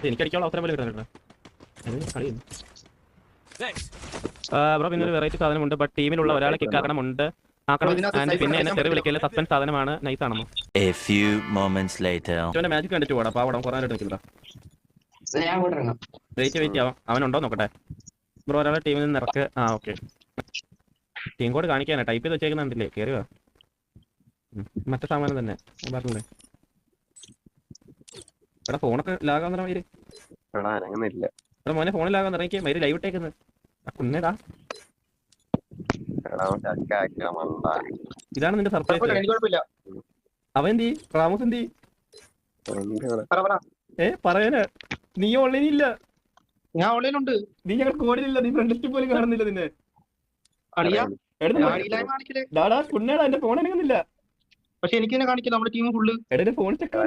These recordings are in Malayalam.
എനിക്കടിക്കാനുള്ള അവസരം പോലെ കിട്ടാൻ ബ്രോ. പിന്നെ ഒരു വെറൈറ്റി സാധനമുണ്ട്, ബട്ട് ടീമിലുള്ള ഒരാളെ കിക്കാക്കണമുണ്ട് ആക്കണം. പിന്നെ എന്നെ തെറി വിളിക്കല് സസ്പെൻസ് സാധനമാണ്. നൈസ് ആണെന്നോ മാജിക് കണ്ടിട്ട് പോടാ. പാവടം കുറേ നിൽക്കില്ല. വെയിറ്റ് ആവാം. അവനുണ്ടോ നോക്കട്ടെ ബ്രോ. ഒരാളെ ടീമിൽ നിന്ന് ഇറക്ക്. ഓക്കെ. ടീം കോഡ് കാണിക്കാനാ ടൈപ്പ് ചെയ്ത് വെച്ചേക്കുന്നുണ്ടല്ലേ. കയറുക. മറ്റേ സാമാനം തന്നെ പറഞ്ഞില്ലേ. എടാ ഫോണൊക്കെ ലാകാൻ മയില്. എടാ മോനെ ഫോണിൽ ലാകാൻ ഇറങ്ങിയ മയില് ലൈവ് ഇട്ടേക്കുന്നത്. കുന്നേടാ, ഇതാണ് നിന്റെ സർപ്രൈസ്. അവൻ എന്തി റാമോസ് എന്തി പറയാനാ. നീ ഓൺലൈൻ ഇല്ല. ഞാൻ ഓൺലൈനുണ്ട്. നീ ഞങ്ങൾ കോഡിലില്ല. നീ ഫ്രണ്ട് ലിസ്റ്റ് പോലും കാണുന്നില്ല നിന്നെ. ഡാടാ കുന്നേടാ, എന്റെ ഫോൺ അനങ്ങുന്നില്ല. പക്ഷെ എനിക്ക് തന്നെ കാണിക്കില്ല. നമ്മുടെ ടീം ഫുള്ള്. എടാ ഫോൺ ചെക്ക്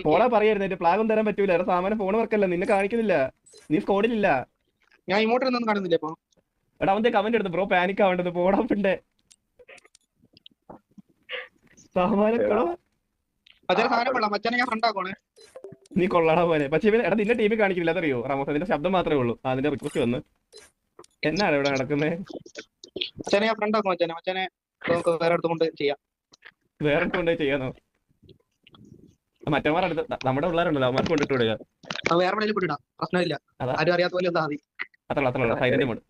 പോളാ പറയായിരുന്നു. എന്റെ പ്ലാഗും തരാൻ പറ്റൂല. എടാ സാമാനം ഫോൺ വർക്കല്ല. നിന്നെ കാണിക്കുന്നില്ല. നീ സ്കോഡിലില്ല. ഞാൻ ഇമോട്ട് ഒന്നും കാണുന്നില്ല ഇപ്പൊ. എടാ അവന്റെ കമന്റ് എടുത്ത് ബ്രോ പാനിക് ആവേണ്ടത്. പോടാപ്പിന്റെ സാമാനം നീ കൊള്ളാടാ പോലെ. പക്ഷേ എടാ നിന്റെ ടീമിൽ കാണിക്കില്ല. അതറിയോ റാമോസ്? അതിന്റെ ശബ്ദം മാത്രമേ ഉള്ളൂ. അതിന്റെ റിക്വസ്റ്റ് വന്ന് എന്നാണ് ഇവിടെ നടക്കുന്നത്? വേറെ കൊണ്ട് ചെയ്യാന്നോ? മറ്റന്മാർ അടുത്ത് നമ്മുടെ പിള്ളേരുണ്ടല്ലോ, അവന്മാർക്ക് കൊണ്ടിട്ട് വിടുക. അത്ര സൈലന്റ് മോഡ്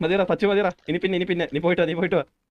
മതിയറാ. സച്ചു മതിയറാ. ഇനി പിന്നെ നീ പോയിട്ട് വാ.